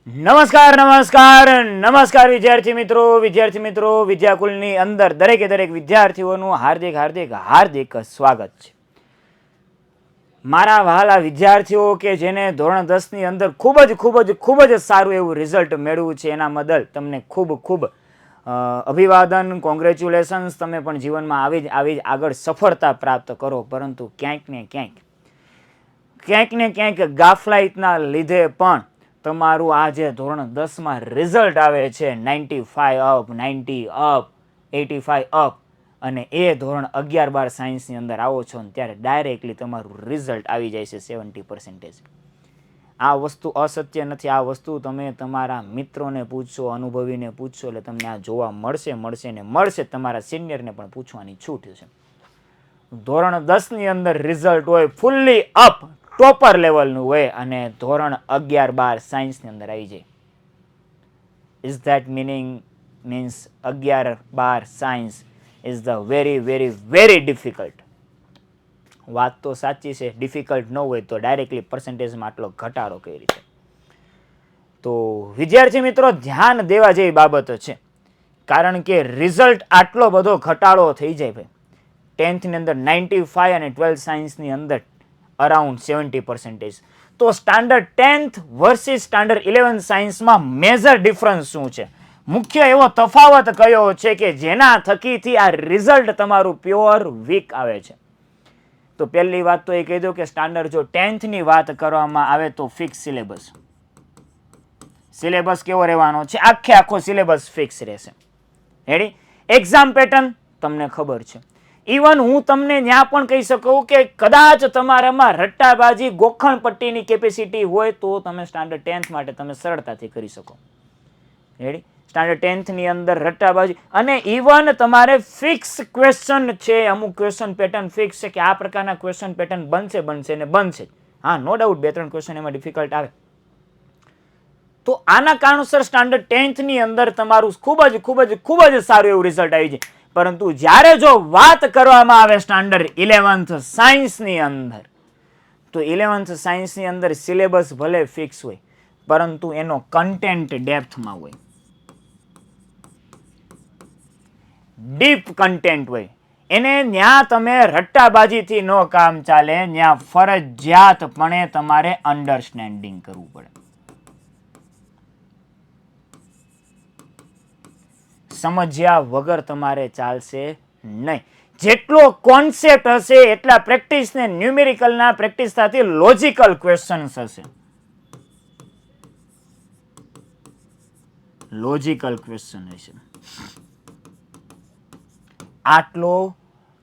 નમસ્કાર નમસ્કાર નમસ્કાર વિદ્યાર્થી મિત્રો વિદ્યાકુલની અંદર દરેકે દરેક વિદ્યાર્થીઓનું હાર્દિક હાર્દિક હાર્દિક સ્વાગત છે. મારા વહાલા વિદ્યાર્થીઓ કે જેને ધોરણ 10 ની અંદર ખૂબ જ સારું એવું રિઝલ્ટ મેળવ્યું છે, એના બદલ તમને ખૂબ અભિવાદન, કોંગ્રેચ્યુલેશન્સ. તમે પણ જીવનમાં આવી આગળ સફળતા પ્રાપ્ત કરો, પરંતુ ક્યાંક ને ક્યાંક ગાફલાઈટના લીધે પણ તમારું આ જે ધોરણ 10 માં રિઝલ્ટ આવે છે 95 અપ, 90 અપ, 85 અપ, અને એ ધોરણ 11-12 સાયન્સની અંદર આવો છો ને ત્યારે ડાયરેક્ટલી તમારું રિઝલ્ટ આવી જાય છે 70%. આ વસ્તુ અસત્ય નથી. આ વસ્તુ તમે તમારા મિત્રોને પૂછશો, અનુભવીને પૂછશો એટલે તમને આ જોવા મળશે. તમારા સિનિયરને પણ પૂછવાની છૂટ છે. ધોરણ 10 ની અંદર રિઝલ્ટ હોય ફૂલ્લી અપ, ટોપર લેવલનું હોય, અને ધોરણ 11-12 સાયન્સની અંદર આવી જાય. Is that means 11-12 science is the very difficult. વાત તો સાચી છે, ડિફિકલ્ટ ન હોય તો ડાયરેક્ટલી પર્સન્ટેજમાં આટલો ઘટાડો કઈ રીતે? તો વિદ્યાર્થી મિત્રો, ધ્યાન દેવા જેવી બાબતો છે, કારણ કે રિઝલ્ટ આટલો બધો ઘટાડો થઈ જાય ભાઈ. 10th ની અંદર 95 અને 12 સાયન્સની અંદર અરાઉન્ડ 70%. તો સ્ટાન્ડર્ડ 10th વર્સિસ સ્ટાન્ડર્ડ 11 સાયન્સમાં મેજર ડિફરન્સ શું છે? મુખ્ય એવો તફાવત કયો છે કે જેના થકીથી આ રિઝલ્ટ તમારું પ્યોર વીક આવે છે? તો પહેલી વાત તો એ કહી દો કે સ્ટાન્ડર્ડ જો 10th ની વાત કરવામાં આવે તો ફિક્સ સિલેબસ કેવો રહેવાનો છે? આખો સિલેબસ ફિક્સ રહેશે. રેડી? એક્ઝામ પેટર્ન તમને ખબર છે. ઇવન હું તમને ત્યાં પણ કહી શકું કે કદાચ તમારામાં રટ્ટાબાજી, ગોખણ પટ્ટીની કેપેસિટી હોય તો તમે સ્ટાન્ડર્ડ 10th માટે તમે સરળતાથી કરી શકો. રેડી? સ્ટાન્ડર્ડ 10th ની અંદર રટ્ટાબાજી, અને ઇવન તમારે ફિક્સ ક્વેશ્ચન છે, અમુક ક્વેશ્ચન પેટર્ન ફિક્સ છે કે આ પ્રકારના ક્વેશ્ચન પેટર્ન બનશે. હા, નો ડાઉટ 2-3 ક્વેશ્ચન એમાં ડિફિકલ્ટ આવે. તો આના કારણોસર સ્ટાન્ડર્ડ 10th ની અંદર તમારું ખૂબ જ સારું એવું રિઝલ્ટ આવી જાય. પરંતુ જ્યારે જો વાત કરવામાં આવે સ્ટાન્ડર્ડ 11th સાયન્સની અંદર, તો 11th સાયન્સની અંદર સિલેબસ ભલે ફિક્સ હોય, પરંતુ એનો કન્ટેન્ટ ડેપ્થમાં હોય, ડીપ કન્ટેન્ટ હોય. એને ન્યા તમે રટ્ટાબાજીથી ન કામ ચાલે, ન્યા ફરજિયાતપણે તમારે અન્ડરસ્ટેન્ડિંગ કરવું પડે. સમજ્યા વગર તમારે ચાલશે નહીં. જેટલો કોન્સેપ્ટ હશે એટલા પ્રેક્ટિસ ને ન્યુમેરિકલના પ્રેક્ટિસ સાથે લોજિકલ ક્વેશ્ચન્સ હશે. લોજિકલ ક્વેશ્ચન હશે. આટલો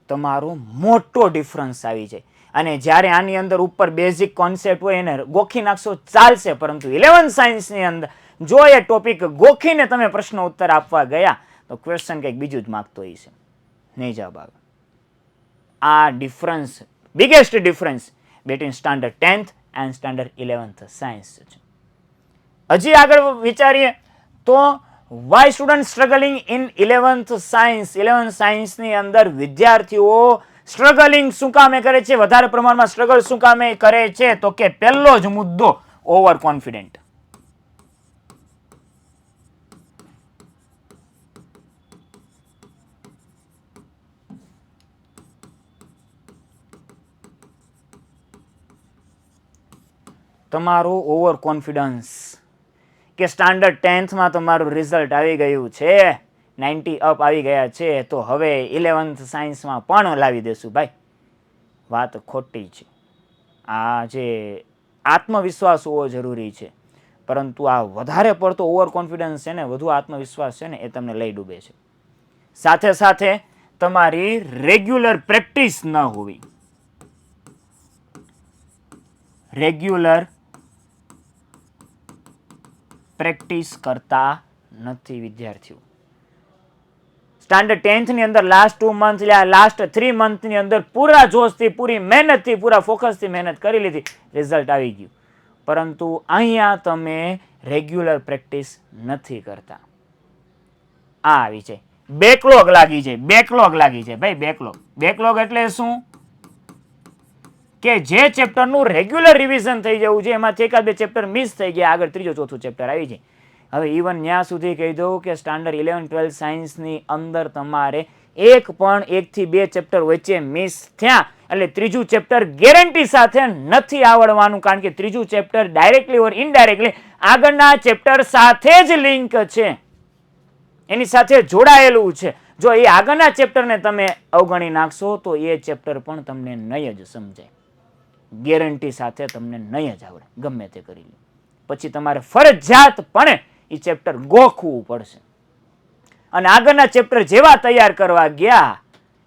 તમારો મોટો ડિફરન્સ આવી જાય. અને જ્યારે આની અંદર ઉપર બેઝિક કોન્સેપ્ટ હોય એને ગોખી નાખશો ચાલશે, પરંતુ 11 સાયન્સની અંદર જો એ ટોપિક ગોખીને તમે પ્રશ્ન ઉત્તર આપવા ગયા તો ક્વેશ્ચન કંઈક બીજું જ માંગતો હોય છે, નહીં જવાબ આવે. આ difference, biggest difference between standard 10th and standard 11th science છે. હજી આગળ વિચારીએ તો why student struggling in 11th science. 11th સાયન્સની અંદર વિદ્યાર્થીઓ સ્ટ્રગલિંગ શું કામે કરે છે, વધારે પ્રમાણમાં સ્ટ્રગલ શું કામે કરે છે? તો કે પહેલો જ મુદ્દો ઓવર કોન્ફિડન્ટ. તમારું ઓવર કોન્ફિડન્સ કે સ્ટાન્ડર્ડ 10th માં તમારું રિઝલ્ટ આવી ગયું છે, 90 અપ આવી ગયા છે, તો હવે 11th સાયન્સમાં પણ લાવી દેશું. ભાઈ, વાત ખોટી છે. આ જે આત્મવિશ્વાસ હોવો જરૂરી છે, પરંતુ આ વધારે પડતો ઓવર કોન્ફિડન્સ છે ને, વધુ આત્મવિશ્વાસ છે ને, એ તમને લઈ ડૂબે છે. સાથે સાથે તમારી રેગ્યુલર પ્રેક્ટિસ ન હોવી. રેગ્યુલર પ્રેક્ટિસ કરતા નથી વિદ્યાર્થીઓ. સ્ટાન્ડર્ડ 10th ની અંદર લાસ્ટ 2 મંથ, લાસ્ટ 3 મંથની અંદર પૂરા જોશથી, પૂરી મહેનતથી, પૂરા ફોકસથી મહેનત કરી લીધી, રિઝલ્ટ આવી ગયું. પરંતુ અહીંયા તમે રેગ્યુલર પ્રેક્ટિસ નથી કરતા. આ આવી જાય, બેકલોગ લાગી જાય ભાઈ. બેકલોગ એટલે શું? કે જે ચેપ્ટરનું રેગ્યુલર રિવિઝન થઈ જવું છે, એમાંથી એકાદ બે ચેપ્ટર મિસ થઈ ગયા, આગળ ત્રીજો ચોથું ચેપ્ટર આવી જાય. હવે ઇવન ત્યાં સુધી કહી દઉં કે સ્ટાન્ડર્ડ 11-12 સાયન્સની અંદર તમારે એક પણ 1 થી 2 ચેપ્ટર વચ્ચે મિસ થયા એટલે ત્રીજું ચેપ્ટર ગેરંટી સાથે નથી આવડવાનું, કારણ કે ત્રીજું ચેપ્ટર ડાયરેક્ટલી ઓર ઇનડાયરેક્ટલી આગળના ચેપ્ટર સાથે જ લિંક છે, એની સાથે જોડાયેલું છે. જો એ આગળના ચેપ્ટરને તમે અવગણી નાખશો તો એ ચેપ્ટર પણ તમને નહીં જ સમજાય, ગેરંટી સાથે તમને નહીં જ આવડે, ગમે તે કરી લો. પછી તમારે ફરજિયાતપણે એ ચેપ્ટર ગોખવું પડશે. અને આગળના ચેપ્ટર જેવા તૈયાર કરવા ગયા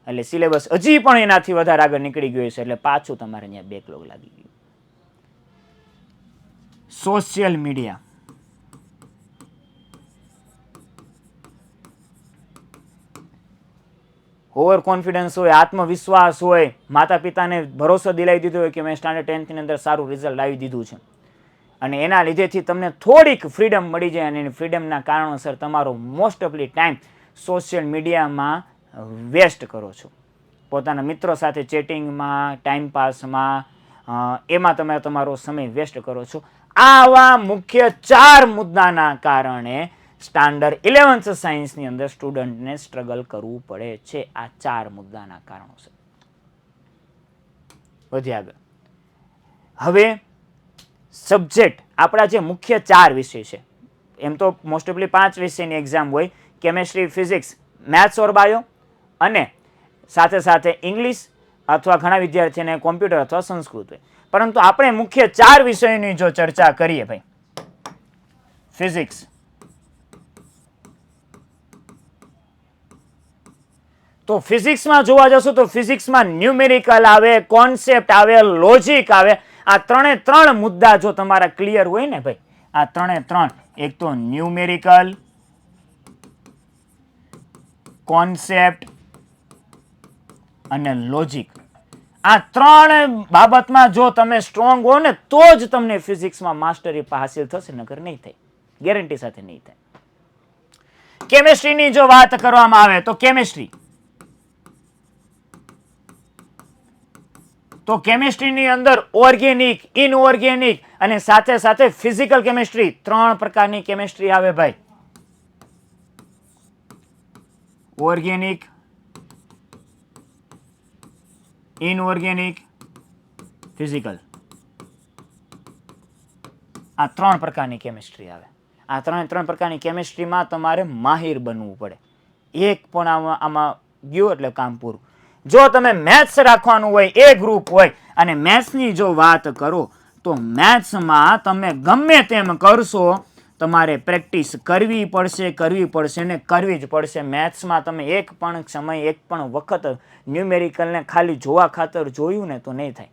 એટલે સિલેબસ હજી પણ એનાથી વધારે આગળ નીકળી ગયો છે, એટલે પાછું તમારે અહીંયા બેકલોગ લાગી ગયું. સોશિયલ મીડિયા, ઓવર કોન્ફિડન્સ હોય, આત્મવિશ્વાસ હોય, માતા પિતાને ભરોસો દિલાવી દીધો હોય કે મેં સ્ટાન્ડર્ડ 10th ની અંદર સારું રિઝલ્ટ લાવી દીધું છે, અને એના લીધેથી તમને થોડીક ફ્રીડમ મળી જાય, અને ફ્રીડમના કારણોસર તમારો મોસ્ટ ઓફલી ટાઈમ સોશિયલ મીડિયામાં વેસ્ટ કરો છો, પોતાના મિત્રો સાથે ચેટિંગમાં, ટાઈમપાસમાં, એમાં તમે તમારો સમય વેસ્ટ કરો છો. આવા મુખ્ય 4 મુદ્દાના કારણે સ્ટાન્ડર્ડ 11th સાયન્સની અંદર સ્ટુડન્ટને સ્ટ્રગલ કરવું પડે છે. આ 4 મુદ્દાના કારણોસર. વધી આગળ. હવે સબ્જેક્ટ આપણા જે મુખ્ય 4 વિષય છે, એમ તો મોસ્ટ ઓફલી 5 વિષયની એક્ઝામ હોય, કેમેસ્ટ્રી, ફિઝિક્સ, મેથ્સ ઓર બાયો, અને સાથે સાથે ઇંગ્લિશ અથવા ઘણા વિદ્યાર્થીઓને કોમ્પ્યુટર અથવા સંસ્કૃત હોય. પરંતુ આપણે મુખ્ય 4 વિષયોની જો ચર્ચા કરીએ ભાઈ, ફિઝિક્સ, તો ફિઝિક્સમાં જોવા જશો તો ફિઝિક્સમાં ન્યુમેરિકલ આવે, કોન્સેપ્ટ આવે, લોજિક આવે. આ 3 મુદ્દા જો તમારા ક્લિયર હોય ને ભાઈ, આ 3, એક તો ન્યુમેરિકલ, કોન્સેપ્ટ અને લોજિક, આ 3 બાબતમાં જો તમે સ્ટ્રોંગ હો ને તો જ તમને ફિઝિક્સમાં માસ્ટરી હાસિલ થશે, નકર નહીં થાય, ગેરંટી સાથે નહીં થાય. કેમેસ્ટ્રીની જો વાત કરવામાં આવે તો કેમેસ્ટ્રી, તો કેમેસ્ટ્રીની અંદર ઓર્ગેનિક, ઇનઓર્ગેનિક અને સાથે સાથે ફિઝિકલ કેમેસ્ટ્રી, 3 પ્રકારની કેમેસ્ટ્રી આવે ભાઈ. ઓર્ગેનિક, ઇનઓર્ગેનિક, ફિઝિકલ, આ 3 પ્રકારની કેમેસ્ટ્રી આવે. આ 3 પ્રકારની કેમેસ્ટ્રીમાં તમારે માહિર બનવું પડે. એક પણ આમાં ગયું એટલે કામ પૂરું. જો તમે મેથ્સ રાખવાનું હોય, એ ગ્રુપ હોય, અને મેથ્સની જો વાત કરો તો મેથ્સમાં તમે ગમે તેમ કરશો, તમારે પ્રેક્ટિસ કરવી પડશે ને કરવી જ પડશે. મેથ્સમાં તમે એક પણ સમય, એક પણ વખત ન્યુમેરિકલને ખાલી જોવા ખાતર જોયું ને તો નહીં થાય.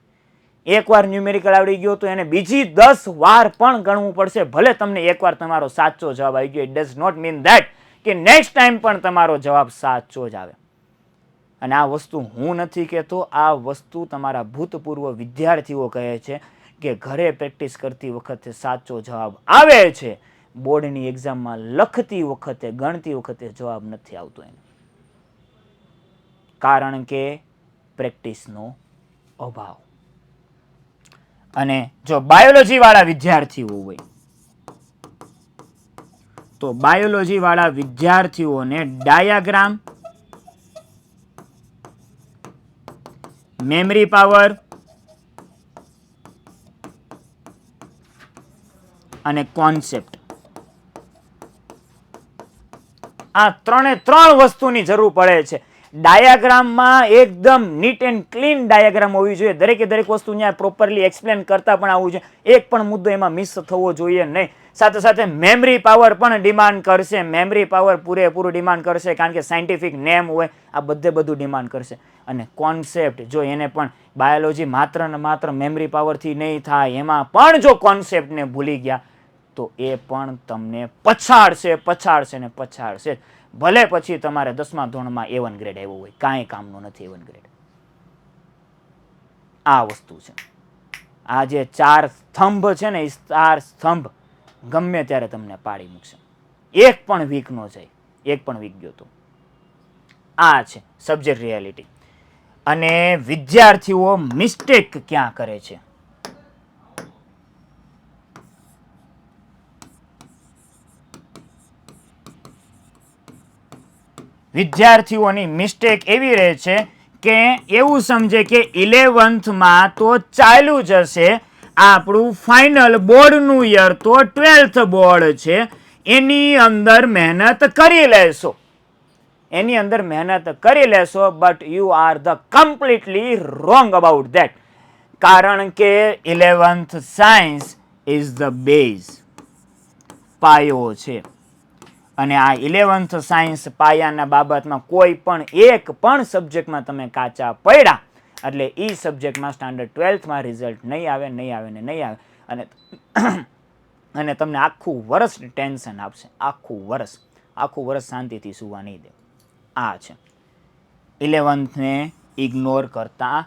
એકવાર ન્યુમેરિકલ આવડી ગયો તો એને બીજી 10 વાર પણ ગણવું પડશે. ભલે તમને એકવાર તમારો સાચો જવાબ આવી ગયો, it does not mean that કે નેક્સ્ટ ટાઈમ પણ તમારો જવાબ સાચો જ આવે. અને આ વસ્તુ હું નથી કહેતો, આ વસ્તુ તમારા ભૂતપૂર્વ વિદ્યાર્થીઓ કહે છે કે ઘરે પ્રેક્ટિસ કરતી વખતે સાચો જવાબ આવે છે, બોર્ડની એક્ઝામમાં લખતી વખતે, ગણતી વખતે જવાબ નથી આવતો એને, કારણ કે પ્રેક્ટિસનો અભાવ. અને જો બાયોલોજી વાળા વિદ્યાર્થીઓ હોય તો બાયોલોજી વાળા વિદ્યાર્થીઓને ડાયાગ્રામ, મેમરી પાવર અને કોન્સેપ્ટ, આ 3 વસ્તુની જરૂર પડે છે. ડાયાગ્રામમાં એકદમ નીટ એન્ડ ક્લીન ડાયાગ્રામ હોવી જોઈએ. દરેકે દરેક વસ્તુ અહીંયા પ્રોપરલી એક્સપ્લેન કરતા પણ આવવું જોઈએ. એક પણ મુદ્દો એમાં મિસ થવો જોઈએ નહીં. સાથે સાથે મેમરી પાવર પણ ડિમાન્ડ કરશે. મેમરી પાવર પૂરેપૂરું ડિમાન્ડ કરશે, કારણ કે સાયન્ટિફિક નેમ હોય, આ બધું ડિમાન્ડ કરશે. અને કોન્સેપ્ટ, જો એને પણ બાયોલોજી માત્ર ને માત્ર મેમરી પાવરથી નહીં થાય, એમાં પણ જો કોન્સેપ્ટને ભૂલી ગયા તો એ પણ તમને પછાડશે. ભલે પછી તમારે 10મા ધોરણમાં A1 ગ્રેડ આવ્યો હોય, કાંઈ કામનું નથી A1 ગ્રેડ. આ વસ્તુ છે. આ જે 4 સ્તંભ છે ને, એ 4 સ્તંભ ગમે ત્યારે તમને પાડી મૂકશે. એક પણ વીક નો જાય, એક પણ વીક ગયો તો. આ છે સબ્જેક્ટ રિયાલિટી. અને વિદ્યાર્થીઓ મિસ્ટેક ક્યાં કરે છે? વિદ્યાર્થીઓની મિસ્ટેક એવી રહે છે કે એવું સમજે કે 11thમાં તો ચાલુ જ હશે, આપણું ફાઇનલ બોર્ડનું યર તો 12th બોર્ડ છે, એની અંદર મહેનત કરી લેશો, એની અંદર મહેનત કરી લેશો. But you are the completely wrong about that. કારણ કે 11th science is the base, પાયો છે. અને આ 11th સાયન્સ પાયાના બાબતમાં કોઈ પણ એક પણ સબ્જેક્ટમાં તમે કાચા પડ્યા એટલે એ સબ્જેક્ટમાં સ્ટાન્ડર્ડ 12thમાં રિઝલ્ટ નહીં આવે, નહીં આવે ને નહીં આવે. અને તમને આખું વર્ષ ટેન્શન આપશે, આખું વર્ષ શાંતિથી સુવા નહીં દે. આ છે 11thને ઇગ્નોર કરતા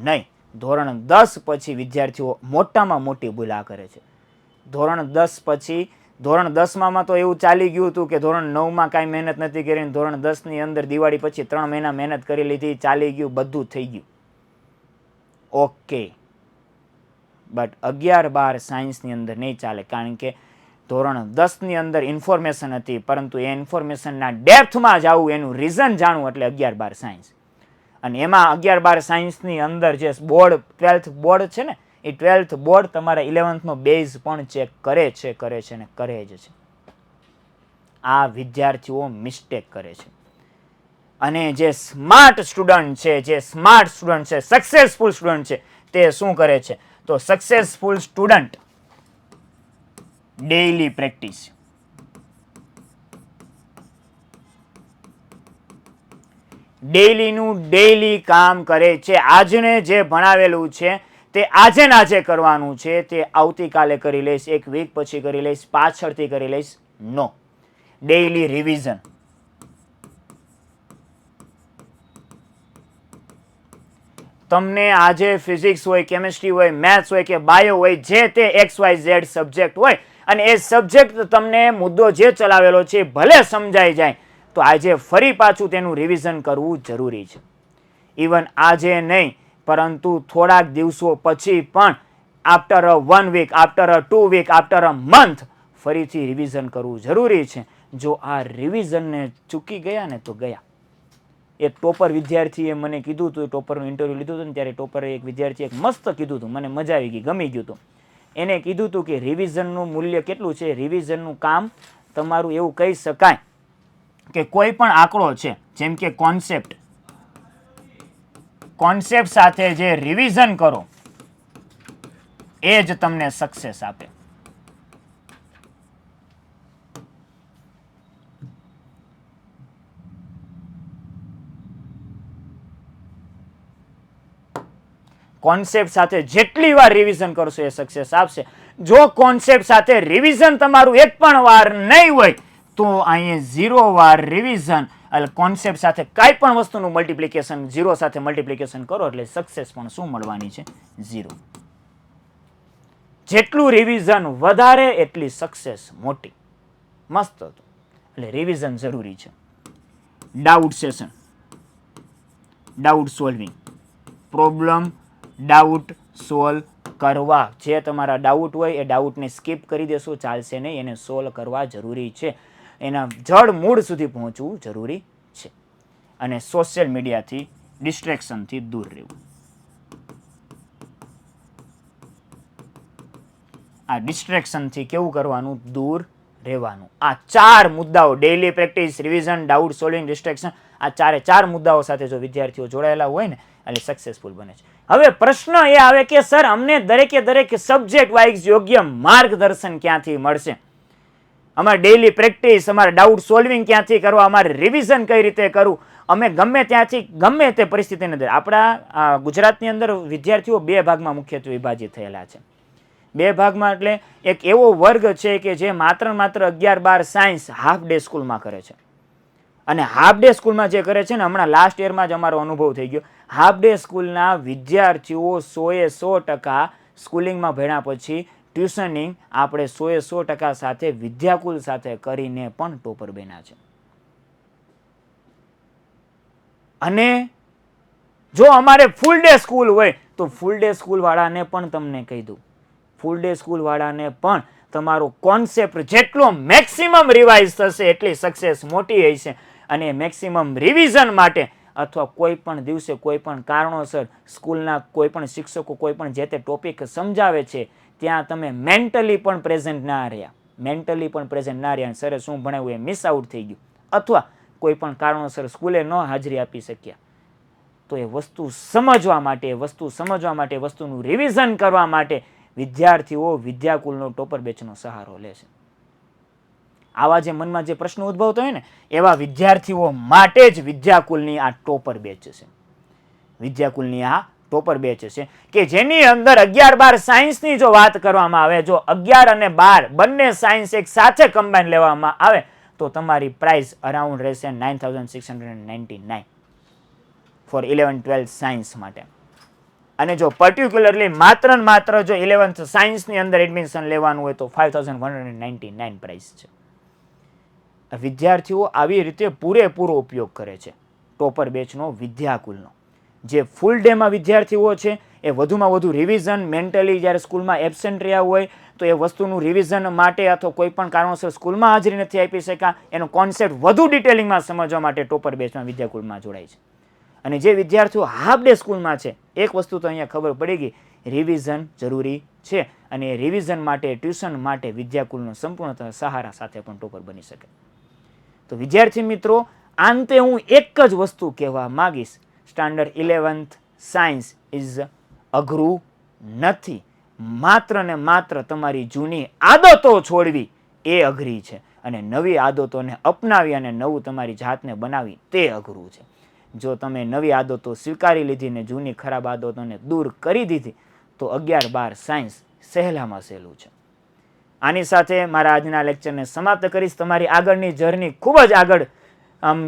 નહીં. ધોરણ 10 પછી વિદ્યાર્થીઓ મોટામાં મોટી ભૂલ આ કરે છે. ધોરણ 10 પછી, ધોરણ 10માં તો એવું ચાલી ગયું હતું કે ધોરણ 9માં કાંઈ મહેનત નથી કરી, ધોરણ 10ની અંદર દિવાળી પછી 3 મહિના મહેનત કરી લીધી, ચાલી ગયું, બધું થઈ ગયું, ઓકે. બટ 11-12 સાયન્સની અંદર નહીં ચાલે, કારણ કે ધોરણ 10ની અંદર ઇન્ફોર્મેશન હતી, પરંતુ એ ઇન્ફોર્મેશનના ડેપ્થમાં જવું, એનું રીઝન જાણવું એટલે 11-12 સાયન્સ. અને એમાં 11-12 સાયન્સની અંદર જે બોર્ડ 12th બોર્ડ છે ને, એ 12th બોર્ડ તમારા 11thનો બેઝ પણ ચેક કરે છે ને કરે જ છે. આ વિદ્યાર્થીઓ મિસ્ટેક કરે છે. અને જે સ્માર્ટ સ્ટુડન્ટ છે, સક્સેસફુલ સ્ટુડન્ટ છે, તે શું કરે છે? તો સક્સેસફુલ સ્ટુડન્ટ ડેઈલી પ્રેક્ટિસ, ડેઈલીનું ડેઈલી કામ કરે છે. આજને જે ભણાવેલું છે તે આજે ને આજે કરવાનું છે, તે આવતીકાલે કરી લઈશ, એક વીક પછી કરી લઈશ, પાછળથી કરી લઈશ, નો. Daily revision. તમને આજે ફિઝિક્સ હોય, કેમિસ્ટ્રી હોય, મેથ્સ હોય કે બાયો હોય, જે તે XYZ સબ્જેક્ટ હોય, અને એ સબ્જેક્ટ તમને મુદ્દો જે ચલાવેલો છે ભલે સમજાઈ જાય, તો આજે ફરી પાછું તેનું રિવિઝન કરવું જરૂરી છે. ઇવન આજે નહીં, પરંતુ થોડાક દિવસો પછી પણ, after a 1 week, after a 2 week, after a month ફરીથી રિવિઝન કરવું જરૂરી છે. જો આ રિવિઝનને ચૂકી ગયા ને તો ગયા. એક ટોપર વિદ્યાર્થીએ મને કીધું હતું, ટોપરનું ઇન્ટરવ્યૂ લીધું હતું ને ત્યારે ટોપરે એક વિદ્યાર્થીએ એક મસ્ત કીધું હતું, મને મજા આવી ગઈ, ગમી ગયું હતું. એને કીધું હતું કે રિવિઝનનું મૂલ્ય કેટલું છે, રિવિઝનનું કામ તમારું એવું કહી શકાય કે કોઈ પણ આંકડો છે, જેમ કે કોન્સેપ્ટ સાથે જે રિવિઝન કરો એ જ તમને સક્સેસ આપે. કોન્સેપ્ટ સાથે જેટલી વાર રિવિઝન કરશો એ સક્સેસ આપશે. જો કોન્સેપ્ટ સાથે રિવિઝન તમારું એક પણ વાર નહીં હોય તો અહીંયા 0 વાર રિવિઝન, એટલે કોન્સેપ્ટ સાથે કાંઈ પણ વસ્તુનું મલ્ટિપ્લિકેશન 0 સાથે મલ્ટિપ્લિકેશન કરો એટલે સક્સેસ પણ શું મળવાની છે? 0. જેટલું રિવિઝન વધારે એટલી સક્સેસ મોટી. મસ્ત હતું. એટલે રિવિઝન જરૂરી છે. Doubt session, doubt solving, problem doubt solve કરવા. જે તમારા ડાઉટ હોય એ ડાઉટને સ્કીપ કરી દેશો, ચાલશે નહીં, એને સોલ્વ કરવા જરૂરી છે. એના જડ મૂળ સુધી પહોંચવું જરૂરી છે. અને સોશિયલ મીડિયાથી, ડિસ્ટ્રેક્શનથી દૂર રહેવું. આ ડિસ્ટ્રેક્શનથી કેવું કરવાનું? દૂર રહેવાનું. આ 4 મુદ્દાઓ, daily practice, revision, doubt solving, destruction, આ 4 મુદ્દાઓ સાથે જો વિદ્યાર્થીઓ જોડાયેલા હોય ને એટલે સક્સેસફુલ બને છે. હવે પ્રશ્ન એ આવે કે સર અમને દરેક સબ્જેક્ટ વાઇઝ યોગ્ય માર્ગદર્શન ક્યાંથી મળશે? અમારે ડેઇલી પ્રેક્ટિસ, અમારે ડાઉટ સોલ્વિંગ ક્યાંથી કરવા, અમારે રિવિઝન કઈ રીતે કરવું? અમે ગમે ત્યાંથી ગમે તે પરિસ્થિતિની અંદર, આપણા ગુજરાતની અંદર વિદ્યાર્થીઓ 2 ભાગમાં મુખ્યત્વે વિભાજિત થયેલા છે. 2 ભાગમાં એટલે એક એવો વર્ગ છે કે જે માત્ર 11-12 સાયન્સ હાફ ડે સ્કૂલમાં કરે છે. અને હાફ ડે સ્કૂલમાં જે કરે છે ને, હમણાં લાસ્ટ યરમાં જ અમારો અનુભવ થઈ ગયો, હાફ ડે સ્કૂલના વિદ્યાર્થીઓ 100% સ્કૂલિંગમાં ભણ્યા પછી ટ્યુશનિંગ આપણે 100% સાથે વિદ્યાકુલ સાથે કરીને પણ ટોપર બન્યા છે. અને જો અમારે ફૂલ ડે સ્કૂલ હોય તો ફૂલ ડે સ્કૂલવાળાને પણ તમને કહી દઉં, ફૂલ ડે સ્કૂલવાળાને પણ તમારો કોન્સેપ્ટ જેટલો મેક્સિમમ રિવાઇઝ થશે એટલી સક્સેસ મોટી હશે. અને મેક્સિમમ રિવિઝન માટે અથવા કોઈ પણ દિવસે કોઈ પણ કારણોસર સ્કૂલના કોઈ પણ શિક્ષકો કોઈ પણ જે તે ટોપિક સમજાવે છે ત્યાં તમે મેન્ટલી પણ પ્રેઝન્ટ ના રહ્યા, મેન્ટલી પણ પ્રેઝન્ટ ના રહ્યા, સરે શું ભણાવ્યું એ મિસ આઉટ થઈ ગયું, અથવા કોઈ પણ કારણોસર સ્કૂલે ન હાજરી આપી શક્યા, તો એ વસ્તુ સમજવા માટે વસ્તુનું રિવિઝન કરવા માટે વિદ્યાર્થીઓ વિદ્યાકુલનો ટોપર બેચનો સહારો લે છે. આવા જે મનમાં જે પ્રશ્નો ઉદ્ભવતો હોય ને એવા વિદ્યાર્થીઓ માટે જ વિદ્યાકુલની આ ટોપર બેચ છે. વિદ્યાકુલની આ ટોપર બેચ છે કે જેની અંદર 11-12 સાયન્સની જો વાત કરવામાં આવે, જો 11 અને 12 બંને સાયન્સ એક સાથે કમ્બાઈન લેવામાં આવે તો તમારી પ્રાઇસ અરાઉન્ડ રહેશે 9699 ફોર 11-12 સાયન્સ માટે. અને જો પર્ટિક્યુલરલી માત્ર ને માત્ર જો 11th સાયન્સની અંદર એડમિશન લેવાનું હોય તો 5199 પ્રાઇસ છે. વિદ્યાર્થીઓ આવી રીતે પૂરેપૂરો ઉપયોગ કરે છે ટોપર બેચનો વિદ્યાકુલનો. જે ફૂલ ડેમાં વિદ્યાર્થીઓ છે એ વધુમાં વધુ રિવિઝન, મેન્ટલી જ્યારે સ્કૂલમાં એબસેન્ટ રહ્યા હોય તો એ વસ્તુનું રિવિઝન માટે અથવા કોઈ પણ કારણોસર સ્કૂલમાં હાજરી નથી આપી શક્યા એનો કોન્સેપ્ટ વધુ ડિટેલિંગમાં સમજવા માટે ટોપર બેચમાં વિદ્યાકુલમાં જોડાય છે. અને જે વિદ્યાર્થીઓ હાફ ડે સ્કૂલમાં છે એક વસ્તુ તો અહીંયા ખબર પડી ગઈ, રિવિઝન જરૂરી છે અને રિવિઝન માટે ટ્યુશન માટે વિદ્યાકુલનો સંપૂર્ણ સહારા સાથે પણ ટોપર બની શકે. તો વિદ્યાર્થી મિત્રો, અંતે હું એક જ વસ્તુ કહેવા માંગીશ, સ્ટાન્ડર્ડ 11th સાયન્સ ઇઝ અઘરું નથી, માત્ર ને માત્ર તમારી જૂની આદતો છોડવી એ અઘરી છે અને નવી આદતોને અપનાવી અને નવું તમારી જાતને બનાવી તે અઘરું છે. જો તમે નવી આદતો સ્વીકારી લીધી ને જૂની ખરાબ આદતોને દૂર કરી દીધી તો 11-12 સાયન્સ સહેલામાં સહેલું છે. આની સાથે મારા આજના લેક્ચરને સમાપ્ત કરીશ. તમારી આગળની જર્ની ખૂબ જ આગળ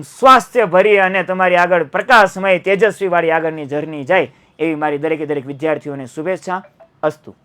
સ્વાસ્થ્ય ભરી અને તમારી આગળ પ્રકાશમય તેજસ્વી વાળી આગળની જર્ની જાય એવી મારી દરેકે દરેક વિદ્યાર્થીઓને શુભેચ્છા. અસ્તુ.